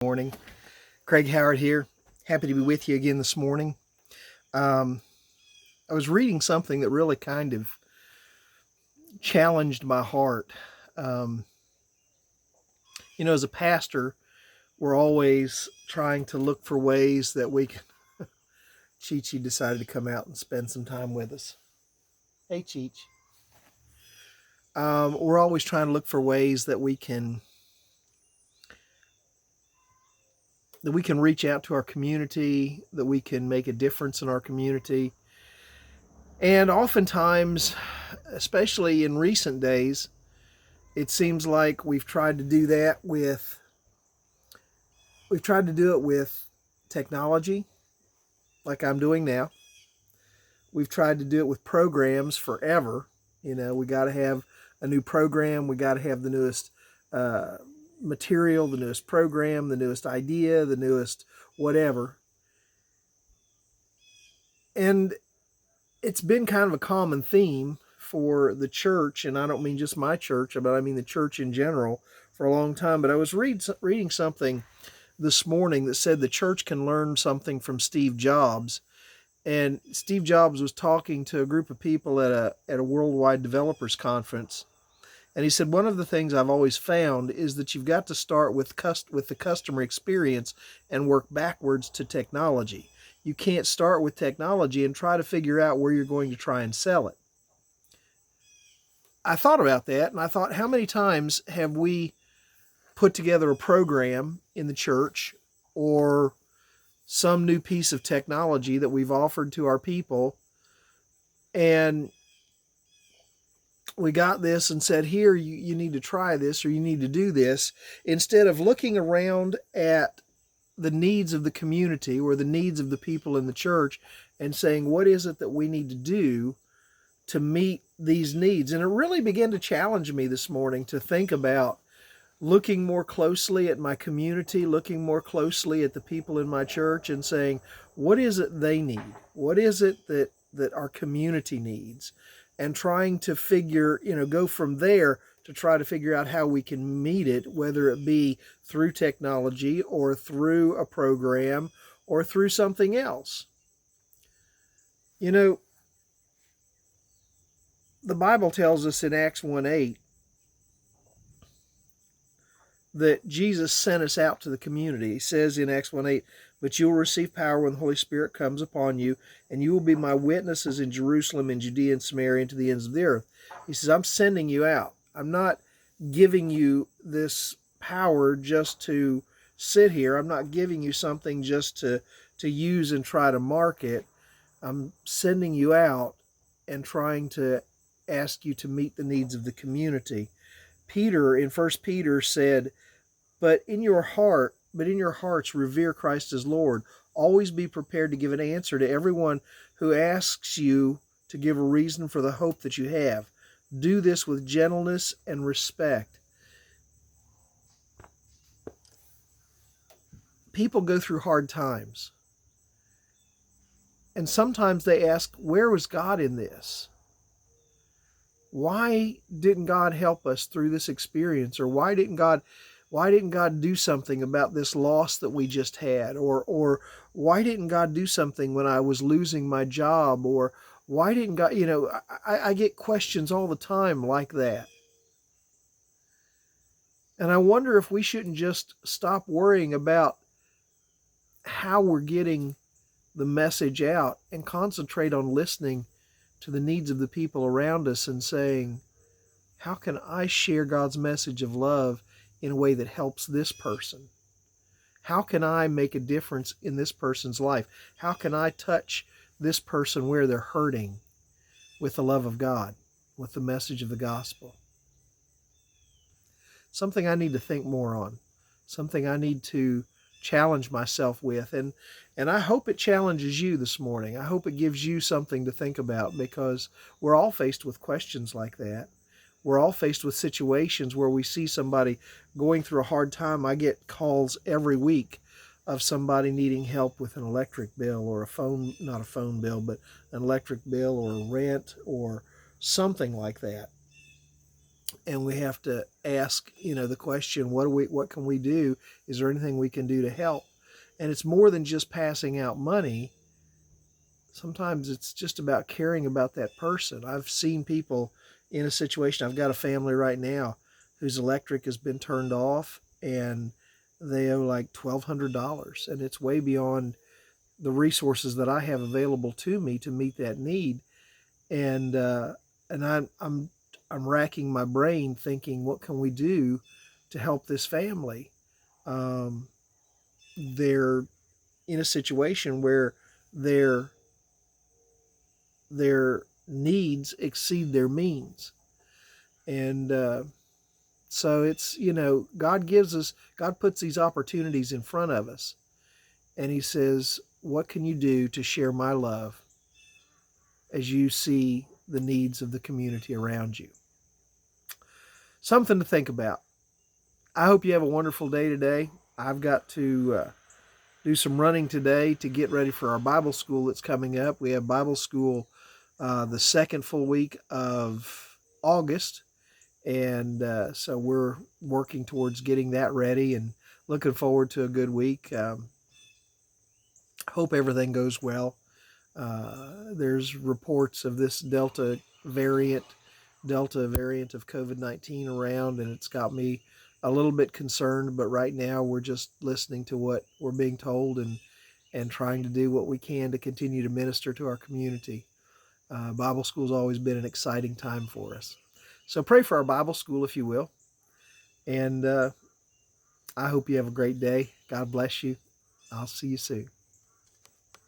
Morning. Craig Howard here. Happy to be with you again this morning. I was reading something that really kind of challenged my heart. Um, as a pastor, we're always trying to look for ways that we can. Chi decided to come out and spend some time with us. Hey, Cheech. We're always trying to look for ways that we can reach out to our community, that we can make a difference in our community. And oftentimes, especially in recent days, it seems like we've tried to do it with technology, like I'm doing now. We've tried to do it with programs forever. We got to have a new program. We got to have the newest uh, material, the newest program, the newest idea, the newest whatever. And it's been kind of a common theme for the church, and I don't mean just my church, but I mean the church in general for a long time. But I was reading something this morning that said the church can learn something from Steve Jobs. And Steve Jobs was talking to a group of people at a worldwide developers conference. And he said, one of the things I've always found is that you've got to start with the customer experience and work backwards to technology. You can't start with technology and try to figure out where you're going to try and sell it. I thought about that, and I thought, how many times have we put together a program in the church or some new piece of technology that we've offered to our people, and we got this and said, here, you need to try this or you need to do this, instead of looking around at the needs of the community or the needs of the people in the church and saying, what is it that we need to do to meet these needs? And it really began to challenge me this morning to think about looking more closely at my community, looking more closely at the people in my church and saying, what is it they need? What is it that our community needs? And trying to go from there to try to figure out how we can meet it, whether it be through technology or through a program or through something else. The Bible tells us in Acts 1:8 that Jesus sent us out to the community. He says in Acts 1:8, but you will receive power when the Holy Spirit comes upon you, and you will be my witnesses in Jerusalem and Judea and Samaria and to the ends of the earth. He says, I'm sending you out. I'm not giving you this power just to sit here. I'm not giving you something just to use and try to market. I'm sending you out and trying to ask you to meet the needs of the community. Peter in 1 Peter said, but in your hearts revere Christ as Lord. Always be prepared to give an answer to everyone who asks you to give a reason for the hope that you have. Do this with gentleness and respect. People go through hard times. And sometimes they ask, where was God in this? Why didn't God help us through this experience? Or why didn't God do something about this loss that we just had? Or why didn't God do something when I was losing my job? Or why didn't God, I get questions all the time like that. And I wonder if we shouldn't just stop worrying about how we're getting the message out and concentrate on listening to the needs of the people around us and saying, how can I share God's message of love in a way that helps this person? How can I make a difference in this person's life? How can I touch this person where they're hurting with the love of God, with the message of the gospel? Something I need to think more on, something I need to challenge myself with. And I hope it challenges you this morning. I hope it gives you something to think about, because we're all faced with questions like that. We're all faced with situations where we see somebody going through a hard time. I get calls every week of somebody needing help with an electric bill or not a phone bill, but an electric bill or rent or something like that. and we have to ask, the question, what can we do? Is there anything we can do to help? And it's more than just passing out money. Sometimes it's just about caring about that person. I've seen people in a situation. I've got a family right now whose electric has been turned off, and they owe like $1,200, and it's way beyond the resources that I have available to me to meet that need. And I'm racking my brain thinking, what can we do to help this family? Um, they're in a situation where their their needs exceed their means, and so it's, God puts these opportunities in front of us, and He says, "What can you do to share my love as you see the needs of the community around you?" Something to think about. I hope you have a wonderful day today. I've got to do some running today to get ready for our Bible school that's coming up. We have Bible school the second full week of August, and so we're working towards getting that ready and looking forward to a good week. Hope everything goes well. There's reports of this Delta variant of COVID-19 around, and it's got me a little bit concerned. But right now, we're just listening to what we're being told, and trying to do what we can to continue to minister to our community. Bible school's always been an exciting time for us. So pray for our Bible school, if you will. And I hope you have a great day. God bless you. I'll see you soon.